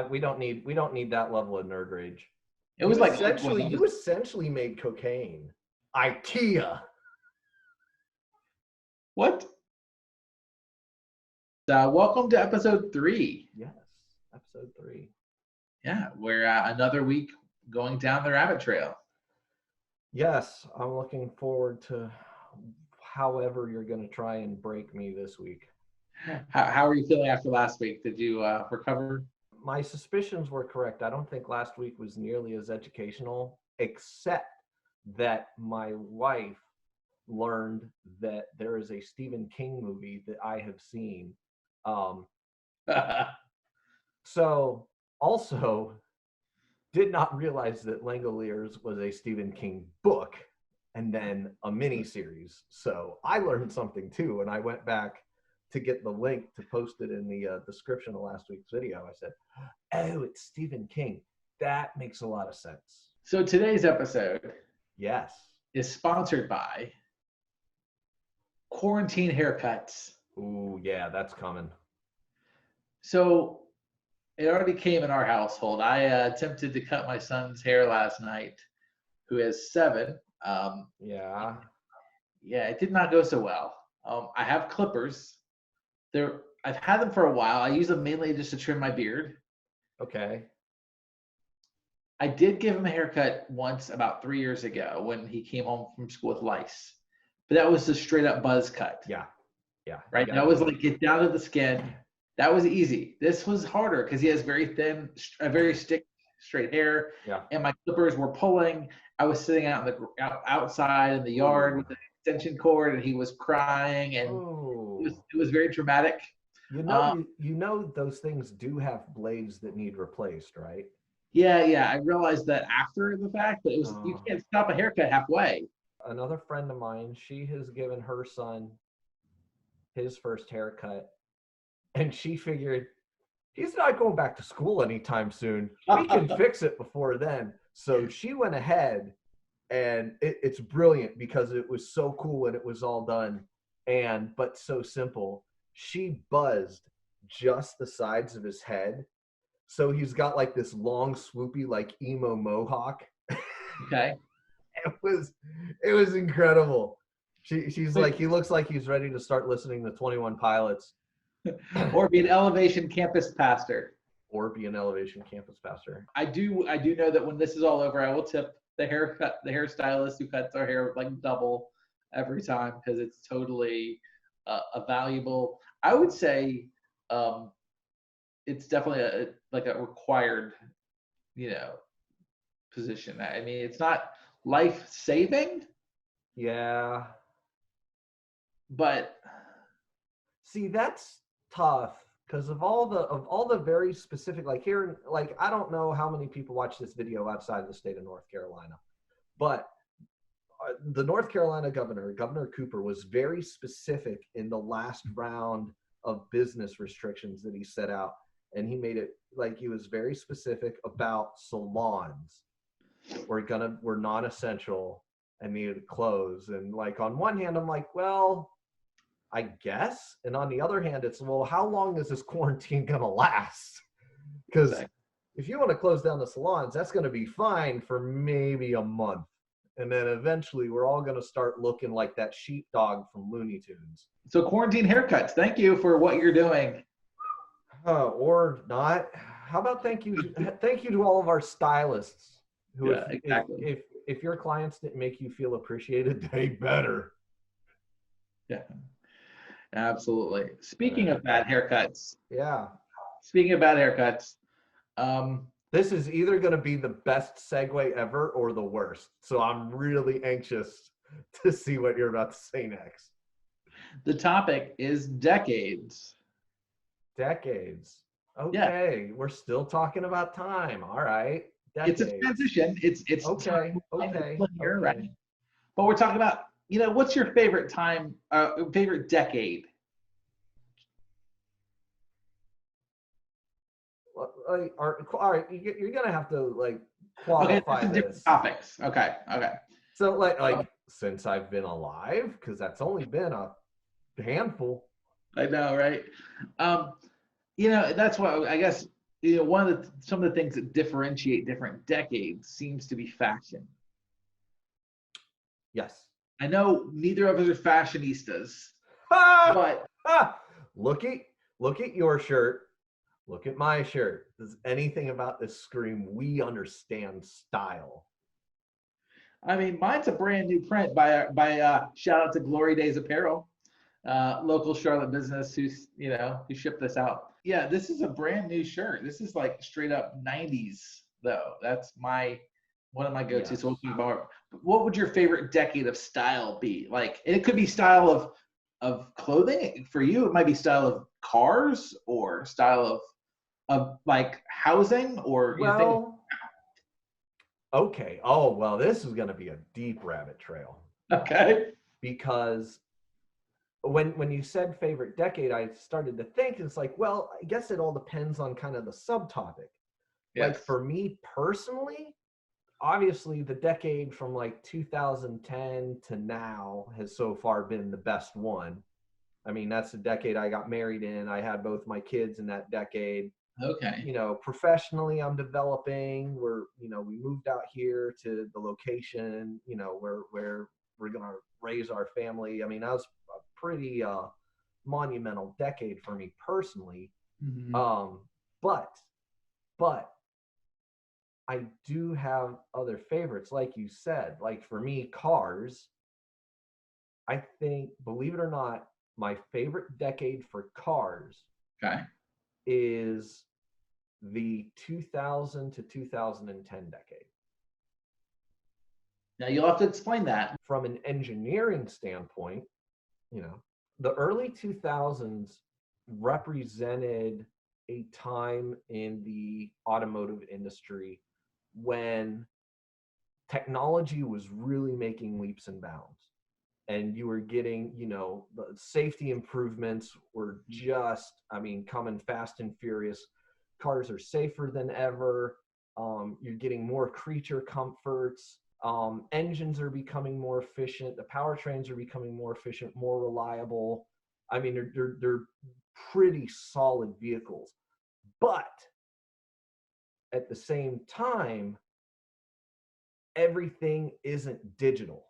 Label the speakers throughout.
Speaker 1: We don't need that level of nerd rage.
Speaker 2: It was
Speaker 1: You essentially made cocaine. IKEA.
Speaker 2: What? Welcome to episode 3.
Speaker 1: Yes, episode 3.
Speaker 2: Yeah, we're another week going down the rabbit trail.
Speaker 1: Yes, I'm looking forward to however you're going to try and break me this week.
Speaker 2: How are you feeling after last week? Did you recover?
Speaker 1: My suspicions were correct. I don't think last week was nearly as educational, except that my wife learned that there is a Stephen King movie that I have seen. So also did not realize that Langoliers was a Stephen King book and then a mini series. So I learned something too, and I went back to get the link to post it in the description of last week's video. I said, oh, it's Stephen King. That makes a lot of sense.
Speaker 2: So today's episode
Speaker 1: is
Speaker 2: sponsored by quarantine haircuts.
Speaker 1: Ooh, yeah, that's coming.
Speaker 2: So it already came in our household. I attempted to cut my son's hair last night, who is 7.
Speaker 1: Yeah,
Speaker 2: it did not go so well. I have clippers. I've had them for a while. I use them mainly just to trim my beard.
Speaker 1: Okay.
Speaker 2: I did give him a haircut once about 3 years ago when he came home from school with lice. But that was a straight up buzz cut.
Speaker 1: Yeah.
Speaker 2: Right? That was like get down to the skin. That was easy. This was harder because he has very thin, very straight hair.
Speaker 1: Yeah.
Speaker 2: And my clippers were pulling. I was sitting outside in the yard with an extension cord, and he was crying, and it was very dramatic.
Speaker 1: You know those things do have blades that need replaced, right?
Speaker 2: Yeah. I realized that after the fact, but you can't stop a haircut halfway.
Speaker 1: Another friend of mine, she has given her son his first haircut, and she figured he's not going back to school anytime soon. We can fix it before then. So she went ahead, and it's brilliant because it was so cool when it was all done, but so simple. She buzzed just the sides of his head. So he's got like this long, swoopy, like emo mohawk.
Speaker 2: Okay.
Speaker 1: It was incredible. She's like, he looks like he's ready to start listening to 21 Pilots.
Speaker 2: Or be an Elevation campus pastor. I do know that when this is all over, I will tip the hairstylist who cuts our hair like double every time because it's totally a valuable. I would say it's definitely a required, position. I mean, it's not life-saving.
Speaker 1: Yeah.
Speaker 2: But
Speaker 1: see, that's tough because of all the very specific, like here, like I don't know how many people watch this video outside of the state of North Carolina, but the North Carolina Governor Cooper was very specific in the last round of business restrictions that he set out, and he made it like he was very specific about salons were non-essential and needed to close. And like on one hand, I'm like, well, I guess. And on the other hand, it's, well, how long is this quarantine going to last? Because if you want to close down the salons, that's going to be fine for maybe a month. And then eventually we're all going to start looking like that sheepdog from Looney Tunes.
Speaker 2: So quarantine haircuts, thank you for what you're doing.
Speaker 1: Or not. How about thank you to all of our stylists. Who
Speaker 2: exactly.
Speaker 1: If your clients didn't make you feel appreciated, they better.
Speaker 2: Yeah. Absolutely. Speaking of bad haircuts.
Speaker 1: Yeah. This is either going to be the best segue ever or the worst. So I'm really anxious to see what you're about to say next.
Speaker 2: The topic is decades.
Speaker 1: Decades. Okay. Yeah. We're still talking about time. All right. Decades.
Speaker 2: It's a transition. It's
Speaker 1: okay.
Speaker 2: Right? But we're talking about, what's your favorite time, favorite decade?
Speaker 1: All right, you're gonna have to qualify this.
Speaker 2: Different topics. Okay.
Speaker 1: So since I've been alive, because that's only been a handful.
Speaker 2: I know, right? That's what I guess some of the things that differentiate different decades seems to be fashion.
Speaker 1: Yes.
Speaker 2: I know neither of us are fashionistas,
Speaker 1: Ah!
Speaker 2: but
Speaker 1: Ah! Look at your shirt. Look at my shirt. Does anything about this scream we understand style?
Speaker 2: I mean, mine's a brand new print by shout out to Glory Days Apparel, local Charlotte business who shipped this out. Yeah, this is a brand new shirt. This is like straight up 90's though. That's one of my go-tos.
Speaker 1: Yes.
Speaker 2: So we'll talk about what would your favorite decade of style be? Like, and it could be style of clothing. For you, it might be style of cars or style of like housing or things.
Speaker 1: Well, okay. Oh, well, this is going to be a deep rabbit trail
Speaker 2: Okay.
Speaker 1: because when you said favorite decade, I started to think it's like, well, I guess it all depends on kind of the subtopic. Like
Speaker 2: Yes.
Speaker 1: for me personally, obviously the decade from like 2010 to now has so far been the best one. I mean, that's the decade I got married in. I had both my kids in that decade.
Speaker 2: Okay.
Speaker 1: Professionally, I'm developing. We moved out here to the location, where we're gonna raise our family. I mean, that was a pretty monumental decade for me personally.
Speaker 2: Mm-hmm.
Speaker 1: But I do have other favorites, like you said. Like for me, cars. I think, believe it or not, my favorite decade for cars
Speaker 2: Okay.
Speaker 1: is the 2000 to 2010 decade.
Speaker 2: Now you'll have to explain that.
Speaker 1: From an engineering standpoint, the early 2000s represented a time in the automotive industry when technology was really making leaps and bounds. And you were getting, the safety improvements were just, coming fast and furious. Cars are safer than ever. You're getting more creature comforts. Engines are becoming more efficient. The powertrains are becoming more efficient, more reliable. I mean, they're pretty solid vehicles. But at the same time, everything isn't digital.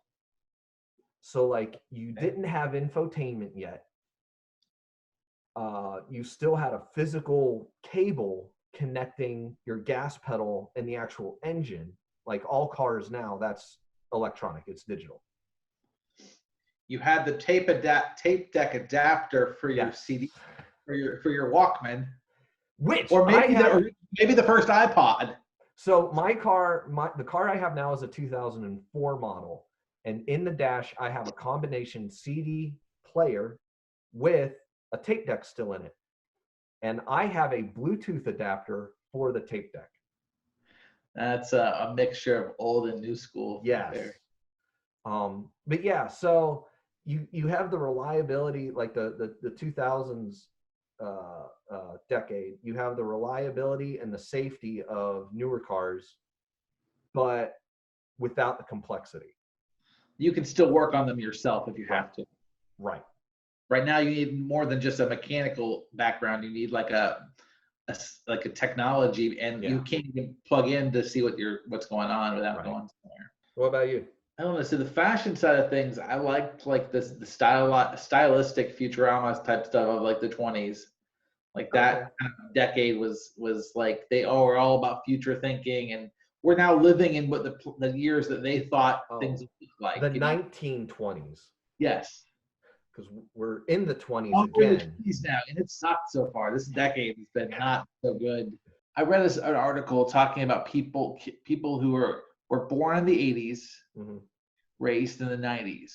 Speaker 1: So like you didn't have infotainment yet. You still had a physical cable connecting your gas pedal and the actual engine. Like all cars now, that's electronic. It's digital.
Speaker 2: You had the tape deck adapter for your
Speaker 1: Yes.
Speaker 2: CD for your Walkman,
Speaker 1: Which
Speaker 2: or
Speaker 1: I had.
Speaker 2: maybe the first iPod.
Speaker 1: So the car I have now is a 2004 model, and in the dash I have a combination CD player with a tape deck still in it, and I have a Bluetooth adapter for the tape deck.
Speaker 2: That's a mixture of old and new school.
Speaker 1: Yes.
Speaker 2: There.
Speaker 1: But yeah, so you have the reliability, like the 2000s decade. You have the reliability and the safety of newer cars, but without the complexity.
Speaker 2: You can still work on them yourself if you have to.
Speaker 1: Right.
Speaker 2: Right now, you need more than just a mechanical background. You need like a technology, and you can't even plug in to see what's going on without going somewhere.
Speaker 1: What about you?
Speaker 2: I don't know. So the fashion side of things, I liked like the stylistic Futurama type stuff of like the 20s. Like that kind of decade was like they were all about future thinking, and we're now living in what the years that they thought things would look like.
Speaker 1: The 1920s.
Speaker 2: Yes.
Speaker 1: Because we're in the 20s
Speaker 2: We're
Speaker 1: again.
Speaker 2: in the 20s now, and it sucked so far. This decade has been not so good. I read an article talking about people who were born in the 80s, raised in the 90s,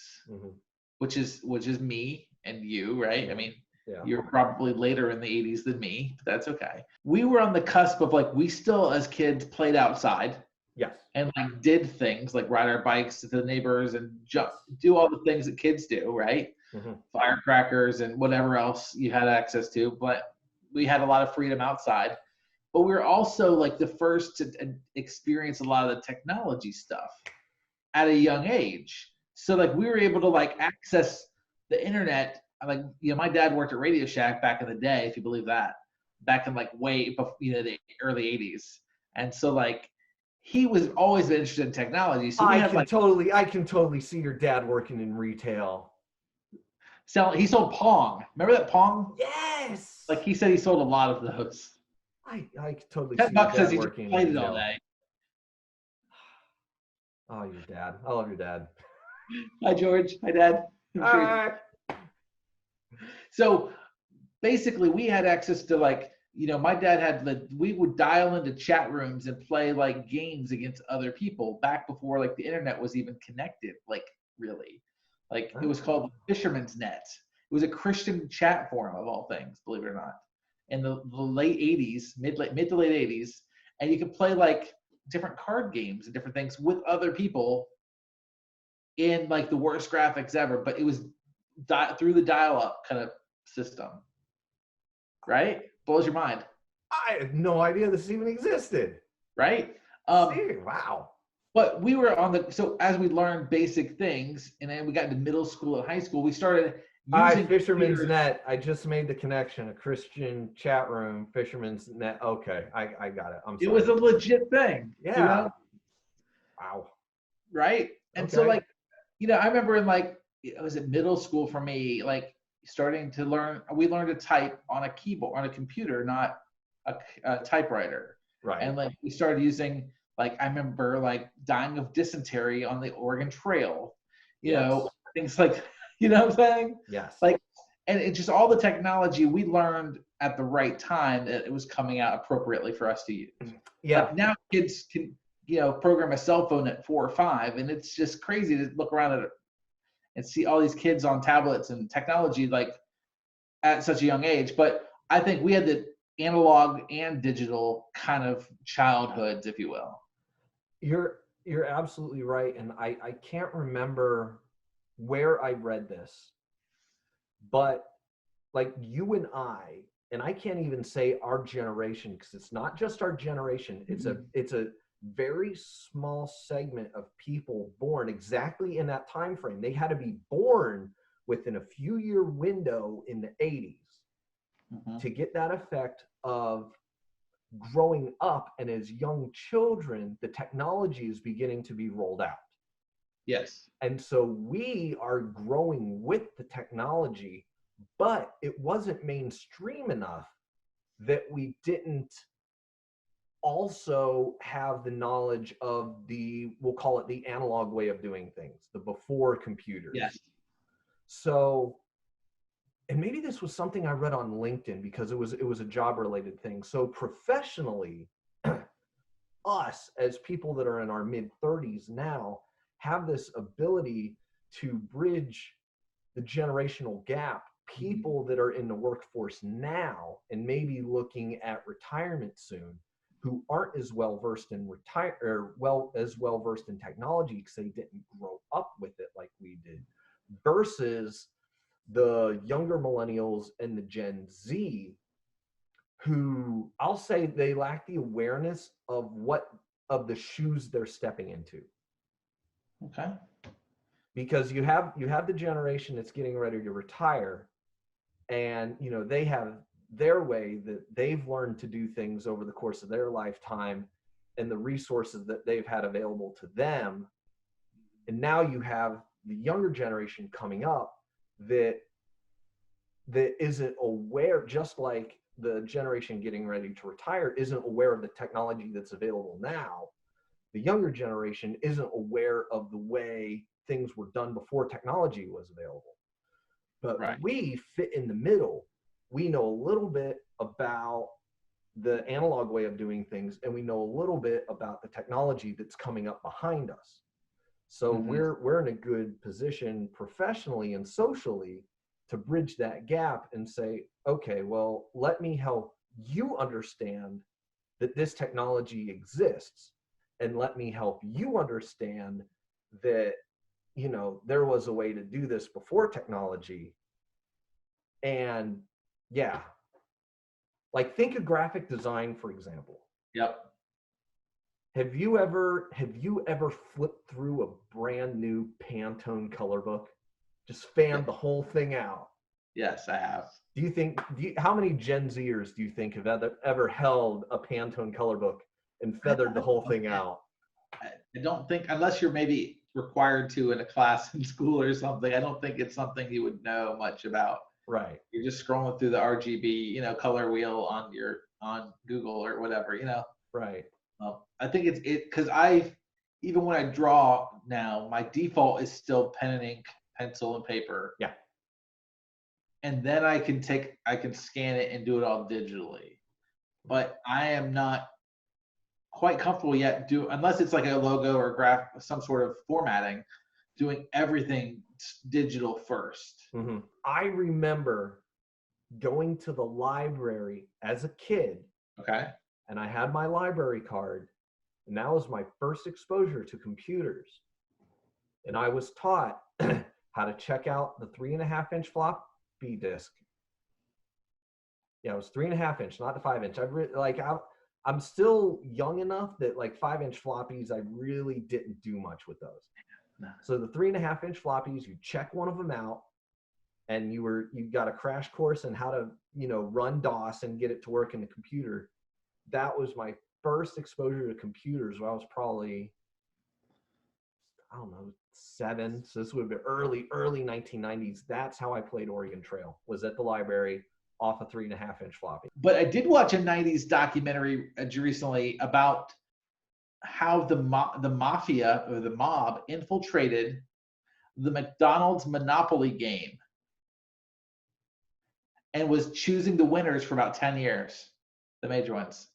Speaker 2: which is me and you, right? I mean, you're probably later in the 80s than me, but that's okay. We were on the cusp of like, we still as kids played outside.
Speaker 1: Yes.
Speaker 2: And like did things like ride our bikes to the neighbors and do all the things that kids do, right? Firecrackers and whatever else you had access to. But we had a lot of freedom outside. But we were also like the first to experience a lot of the technology stuff at a young age. So like we were able to like access the internet. Like, my dad worked at Radio Shack back in the day, if you believe that. back in like the early 80s. And so like he was always interested in technology. So we had like
Speaker 1: I can totally see your dad working in retail.
Speaker 2: he sold Pong. Remember that Pong?
Speaker 1: Yes.
Speaker 2: Like he said he sold a lot of those.
Speaker 1: I can totally see
Speaker 2: Ten
Speaker 1: your
Speaker 2: bucks says
Speaker 1: dad
Speaker 2: he just
Speaker 1: working in
Speaker 2: played it all
Speaker 1: retail.
Speaker 2: day.
Speaker 1: Oh, your dad. I love your dad.
Speaker 2: Hi George. Hi Dad. I'm sure. So basically we had access to like, my dad had we would dial into chat rooms and play like games against other people back before like the internet was even connected, like really. Like it was called Fisherman's Net. It was a Christian chat forum of all things, believe it or not, in the late 80s, mid to late 80s. And you could play like different card games and different things with other people in like the worst graphics ever, but it was through the dial-up kind of system. Right? Blows your mind.
Speaker 1: I had no idea this even existed.
Speaker 2: Right?
Speaker 1: Wow.
Speaker 2: But we were so as we learned basic things, and then we got into middle school and high school, we started using
Speaker 1: Fisherman's Net. I just made the connection. A Christian chat room, Fisherman's Net. Okay, I got it. I'm sorry.
Speaker 2: It was a legit thing.
Speaker 1: Yeah. Wow.
Speaker 2: Right? And so like, I remember in like, was it middle school for me, like starting to we learned to type on a keyboard, on a computer, not a typewriter.
Speaker 1: Right.
Speaker 2: And like we started using, like I remember like dying of dysentery on the Oregon Trail, you know, things like, you know what I'm saying?
Speaker 1: Yes.
Speaker 2: Like, and it just all the technology we learned at the right time that it was coming out appropriately for us to use.
Speaker 1: Yeah.
Speaker 2: Like now kids can, program a cell phone at 4 or 5, and it's just crazy to look around at it and see all these kids on tablets and technology like at such a young age. But I think we had the analog and digital kind of childhoods, if you will.
Speaker 1: You're absolutely right. And I can't remember where I read this, but like you and I can't even say our generation, because it's not just our generation. It's a very small segment of people born exactly in that time frame. They had to be born within a few year window in the 80s to get that effect of growing up, and as young children the technology is beginning to be rolled out.
Speaker 2: Yes.
Speaker 1: And so we are growing with the technology, but it wasn't mainstream enough that we didn't also have the knowledge of we'll call it the analog way of doing things, the before computers.
Speaker 2: Yes.
Speaker 1: So, and maybe this was something I read on LinkedIn because it was a job related thing. So professionally, us as people that are in our mid 30s now have this ability to bridge the generational gap. People that are in the workforce now and maybe looking at retirement soon, who aren't as well versed in well versed in technology because they didn't grow up with it like we did, versus the younger millennials and the Gen Z, who I'll say they lack the awareness of the shoes they're stepping into.
Speaker 2: Okay.
Speaker 1: Because you have the generation that's getting ready to retire, and they have their way that they've learned to do things over the course of their lifetime and the resources that they've had available to them. And now you have the younger generation coming up that isn't aware, just like the generation getting ready to retire isn't aware of the technology that's available now. The younger generation isn't aware of the way things were done before technology was available. But we fit in the middle. We know a little bit about the analog way of doing things, and we know a little bit about the technology that's coming up behind us. So we're in a good position professionally and socially to bridge that gap and say, okay, well, let me help you understand that this technology exists, and let me help you understand that there was a way to do this before technology. And yeah, like think of graphic design, for example.
Speaker 2: Yep.
Speaker 1: Have you ever flipped through a brand new Pantone color book? Just fanned the whole thing out.
Speaker 2: Yes, I have.
Speaker 1: Do you think, how many Gen Zers do you think have ever held a Pantone color book and feathered the whole thing out?
Speaker 2: I don't think, unless you're maybe required to in a class in school or something, I don't think it's something you would know much about.
Speaker 1: Right.
Speaker 2: You're just scrolling through the RGB, color wheel on Google or whatever,
Speaker 1: Right.
Speaker 2: I think it's because even when I draw now, my default is still pen and ink, pencil and paper.
Speaker 1: Yeah.
Speaker 2: And then I can scan it and do it all digitally. But I am not quite comfortable yet unless it's like a logo or some sort of formatting, doing everything digital first.
Speaker 1: Mm-hmm. I remember going to the library as a kid.
Speaker 2: Okay.
Speaker 1: And I had my library card, and that was my first exposure to computers. And I was taught how to check out the 3.5-inch floppy disk. Yeah, it was 3.5-inch, not the 5-inch. I'm still young enough that like 5-inch floppies, I really didn't do much with those.
Speaker 2: No.
Speaker 1: So the 3.5-inch floppies, you check one of them out, and you got a crash course on how to run DOS and get it to work in the computer. That was my first exposure to computers when I was probably, I don't know, 7. So this would have been early 1990s. That's how I played Oregon Trail, was at the library off a 3.5-inch floppy.
Speaker 2: But I did watch a 90s documentary recently about how the mafia or the mob infiltrated the McDonald's Monopoly game and was choosing the winners for about 10 years, the major ones.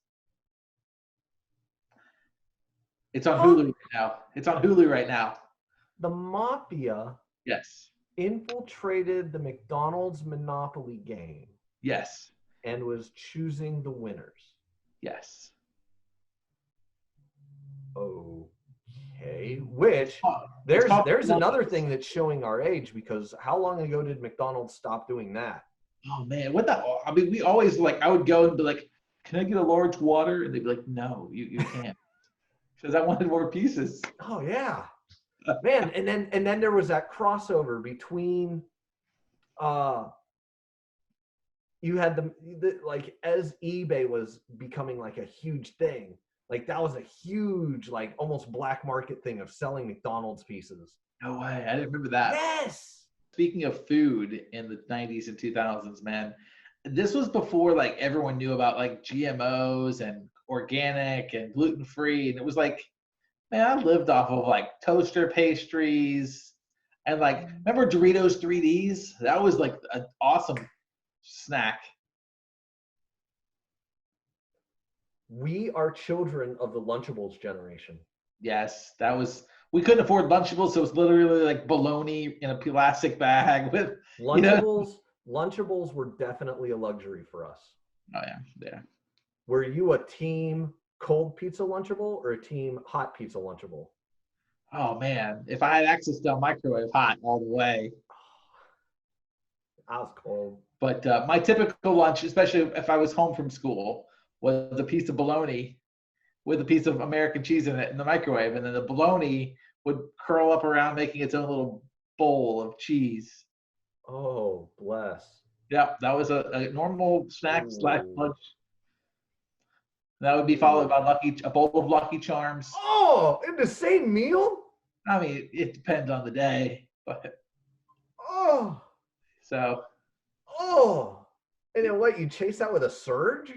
Speaker 2: It's on Hulu right now. It's on Hulu right now.
Speaker 1: The mafia infiltrated the McDonald's Monopoly game.
Speaker 2: Yes.
Speaker 1: And was choosing the winners.
Speaker 2: Yes.
Speaker 1: Okay. Which there's another thing that's showing our age, because how long ago did McDonald's stop doing that?
Speaker 2: Oh man, we always I would go and be like, "Can I get a large water?" And they'd be like, "No, you can't." Because I wanted more pieces.
Speaker 1: Oh yeah. Man, and then there was that crossover between you had the like, as eBay was becoming like a huge thing, like that was a huge, like almost black market thing of selling McDonald's pieces.
Speaker 2: No way, I didn't remember that.
Speaker 1: Yes.
Speaker 2: Speaking of food in the 90s and 2000s, man, this was before like everyone knew about like GMOs and organic and gluten-free. And it was like, man, I lived off of like toaster pastries and like, remember Doritos 3Ds? That was like an awesome snack.
Speaker 1: We are children of the Lunchables generation.
Speaker 2: Yes, we couldn't afford Lunchables, so it's literally like bologna in a plastic bag with
Speaker 1: Lunchables. Lunchables were definitely a luxury for us.
Speaker 2: Oh yeah, yeah.
Speaker 1: Were you a team cold pizza Lunchable or a team hot pizza Lunchable?
Speaker 2: Oh man, if I had access to a microwave, hot all the way.
Speaker 1: I was cold.
Speaker 2: But my typical lunch, especially if I was home from school, was a piece of bologna with a piece of American cheese in it in the microwave, and then the bologna would curl up around, making its own little bowl of cheese.
Speaker 1: Oh, bless.
Speaker 2: Yep, that was a normal snack / lunch. That would be followed by a bowl of Lucky Charms.
Speaker 1: Oh, in the same meal?
Speaker 2: I mean, it depends on the day, but so.
Speaker 1: And then what? You chase that with a Surge?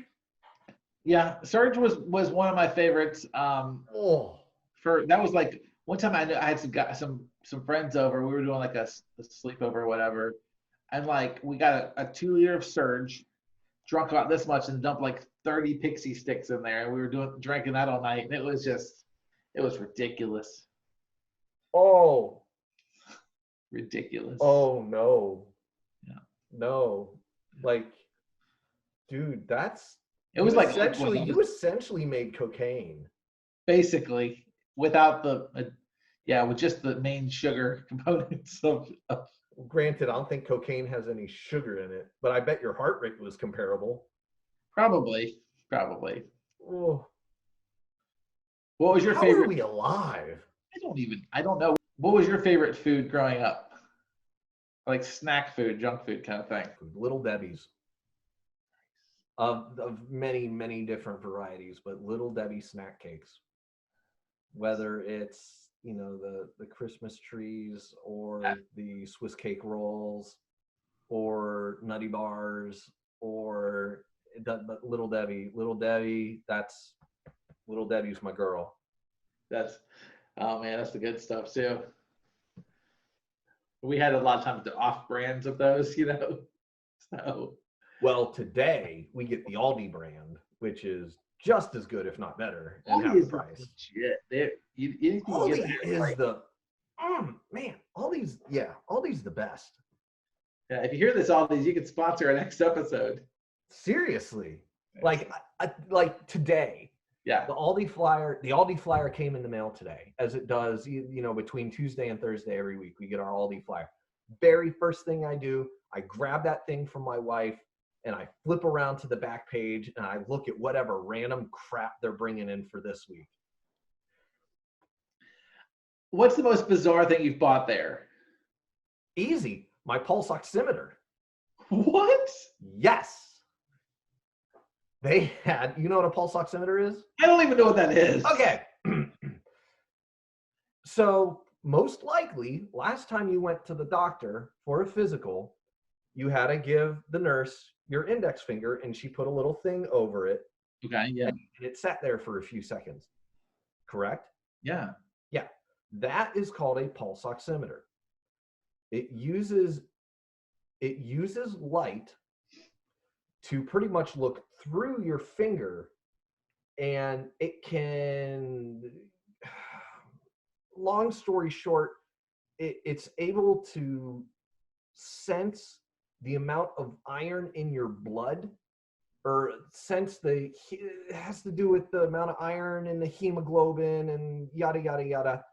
Speaker 2: Yeah, Surge was one of my favorites. That was like one time I had some friends over. We were doing like a sleepover or whatever, and like we got a 2 liter of Surge, drunk about this much, and dumped like 30 Pixie Sticks in there, and we were drinking that all night, and it was ridiculous.
Speaker 1: Oh.
Speaker 2: Ridiculous.
Speaker 1: Oh no.
Speaker 2: Yeah.
Speaker 1: No. Like, dude, you essentially made cocaine.
Speaker 2: Basically, without with just the main sugar components of.
Speaker 1: Granted, I don't think cocaine has any sugar in it, but I bet your heart rate was comparable.
Speaker 2: Probably.
Speaker 1: Oh.
Speaker 2: What was your favorite?
Speaker 1: How are we alive?
Speaker 2: I don't know. What was your favorite food growing up? Like snack food, junk food kind of thing.
Speaker 1: Little Debbie's. Of many, many different varieties, but Little Debbie snack cakes. Whether it's, the Christmas trees or the Swiss cake rolls or Nutty Bars or Little Debbie. Little Debbie's my girl.
Speaker 2: Oh man, that's the good stuff too. We had a lot of times the off brands of those, So
Speaker 1: Well, today we get the Aldi brand, which is just as good, if not better, and half
Speaker 2: Aldi
Speaker 1: the
Speaker 2: is
Speaker 1: price.
Speaker 2: legit.
Speaker 1: Aldi is the man. Aldi's the best.
Speaker 2: Yeah, if you hear this, Aldi's, you can sponsor our next episode.
Speaker 1: Seriously, like today.
Speaker 2: Yeah.
Speaker 1: The Aldi flyer came in the mail today, as it does, between Tuesday and Thursday every week. We get our Aldi flyer. Very first thing I do, I grab that thing from my wife and I flip around to the back page and I look at whatever random crap they're bringing in for this week.
Speaker 2: What's the most bizarre thing you've bought there?
Speaker 1: Easy. My pulse oximeter.
Speaker 2: What?
Speaker 1: Yes. They had, you know what a pulse oximeter is?
Speaker 2: I don't even know what that is.
Speaker 1: Okay. So most likely, last time you went to the doctor for a physical, you had to give the nurse your index finger and she put a little thing over it.
Speaker 2: Okay, yeah.
Speaker 1: And it sat there for a few seconds. Correct?
Speaker 2: Yeah.
Speaker 1: Yeah. That is called a pulse oximeter. It uses light to pretty much look through your finger, and it can, long story short, it's able to sense the amount of iron in your blood, or it has to do with the amount of iron in the hemoglobin and yada, yada, yada.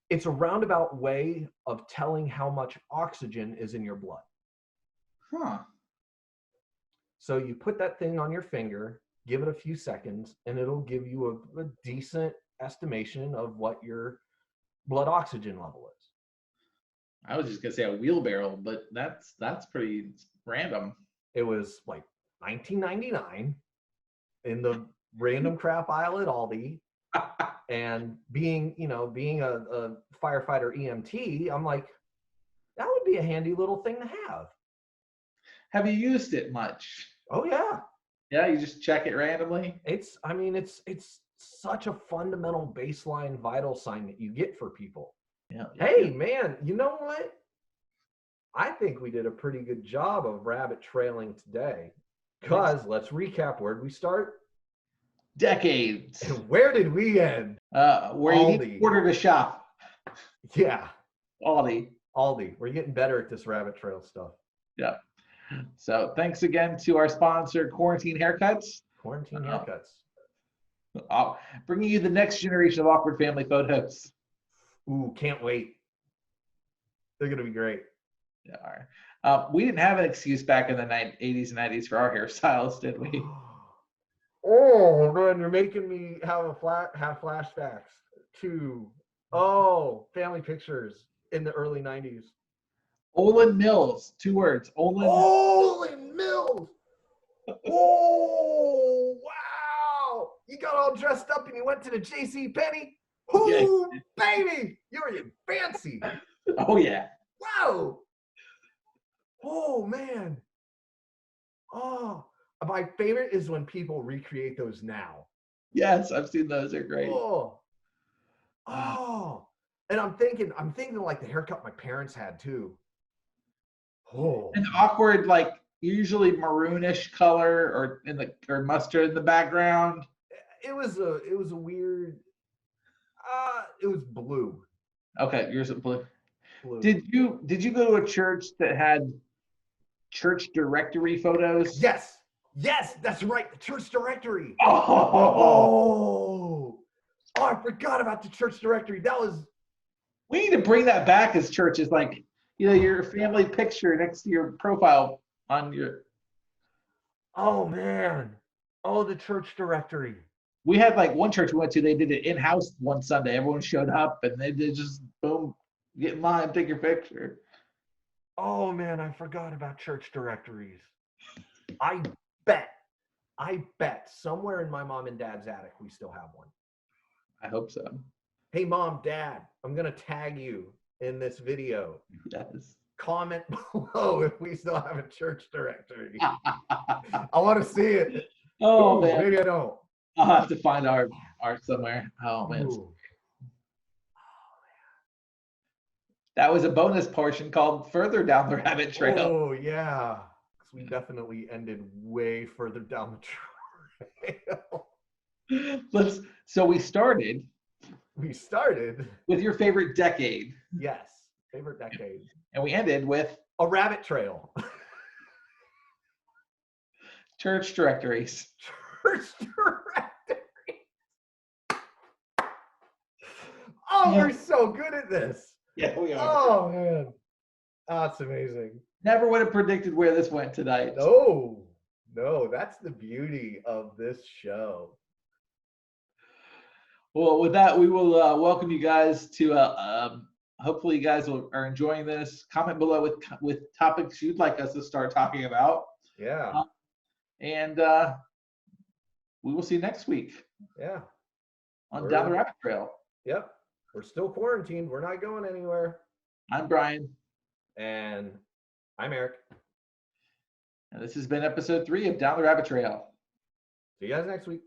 Speaker 1: It's a roundabout way of telling how much oxygen is in your blood.
Speaker 2: Huh.
Speaker 1: So you put that thing on your finger, give it a few seconds, and it'll give you a decent estimation of what your blood oxygen level is.
Speaker 2: I was just gonna say a wheelbarrow, but that's pretty random.
Speaker 1: It was like $19.99 in the random crap aisle at Aldi. And being a firefighter EMT, I'm like, that would be a handy little thing to have.
Speaker 2: Have you used it much?
Speaker 1: Oh yeah.
Speaker 2: Yeah, you just check it randomly.
Speaker 1: It's such a fundamental baseline vital sign that you get for people.
Speaker 2: Yeah.
Speaker 1: Hey man, you know what? I think we did a pretty good job of rabbit trailing today. Because let's recap, where'd we start?
Speaker 2: Decades.
Speaker 1: And where did we end?
Speaker 2: Where you need to order to shop.
Speaker 1: Yeah.
Speaker 2: Aldi.
Speaker 1: We're getting better at this rabbit trail stuff.
Speaker 2: Yeah. So thanks again to our sponsor, Quarantine Haircuts.
Speaker 1: Quarantine Haircuts.
Speaker 2: Bringing you the next generation of awkward family photos.
Speaker 1: Ooh, can't wait. They're going to be great.
Speaker 2: Yeah, all right. We didn't have an excuse back in the 80s and 90s for our hairstyles, did we?
Speaker 1: Oh, man, you're making me have flashbacks to, family pictures in the early 90s.
Speaker 2: Olin Mills, 2 words.
Speaker 1: Olin Mills. Oh, wow. You got all dressed up and you went to the J.C. Penney? Oh, yeah. Baby. You were getting fancy.
Speaker 2: Oh, yeah.
Speaker 1: Wow. Oh, man. Oh, my favorite is when people recreate those now.
Speaker 2: Yes, I've seen those. They're great.
Speaker 1: Oh. And I'm thinking like the haircut my parents had too. Oh.
Speaker 2: An awkward, like usually maroonish color or mustard in the background.
Speaker 1: It was a weird. It was blue.
Speaker 2: Okay, yours is blue. Did you go to a church that had church directory photos?
Speaker 1: Yes, that's right. The church directory.
Speaker 2: Oh,
Speaker 1: I forgot about the church directory.
Speaker 2: We need to bring that back as churches, like your family picture next to your profile on your.
Speaker 1: Oh man. Oh, the church directory.
Speaker 2: We had like one church we went to. They did it in-house one Sunday. Everyone showed up and they did just boom, get in line, take your picture.
Speaker 1: Oh man, I forgot about church directories. I bet somewhere in my mom and dad's attic we still have one.
Speaker 2: I hope so.
Speaker 1: Hey mom, dad, I'm gonna tag you in this video.
Speaker 2: Yes.
Speaker 1: Comment below if we still have a church directory. I want to see it.
Speaker 2: Oh
Speaker 1: Ooh,
Speaker 2: man,
Speaker 1: maybe I don't.
Speaker 2: I'll have to find our art somewhere. Oh man,
Speaker 1: Ooh.
Speaker 2: that was a bonus portion called "Further Down the Rabbit Trail."
Speaker 1: Oh yeah, because we definitely ended way further down the trail.
Speaker 2: So we started
Speaker 1: We started.
Speaker 2: with your favorite decade,
Speaker 1: Yes, favorite decade.
Speaker 2: and we ended with
Speaker 1: A rabbit trail.
Speaker 2: church directories.
Speaker 1: Church directory. Oh, we're so good at this.
Speaker 2: Yeah, we are.
Speaker 1: Oh man, that's amazing.
Speaker 2: Never would have predicted where this went tonight.
Speaker 1: No, that's the beauty of this show.
Speaker 2: Well, with that, we will welcome you guys to. Hopefully, you guys are enjoying this. Comment below with topics you'd like us to start talking about.
Speaker 1: Yeah.
Speaker 2: And we will see you next week.
Speaker 1: Yeah.
Speaker 2: On Down the Rabbit Trail.
Speaker 1: Yep. We're still quarantined. We're not going anywhere.
Speaker 2: I'm Brian.
Speaker 1: And I'm Eric.
Speaker 2: And this has been episode 3 of Down the Rabbit Trail.
Speaker 1: See you guys next week.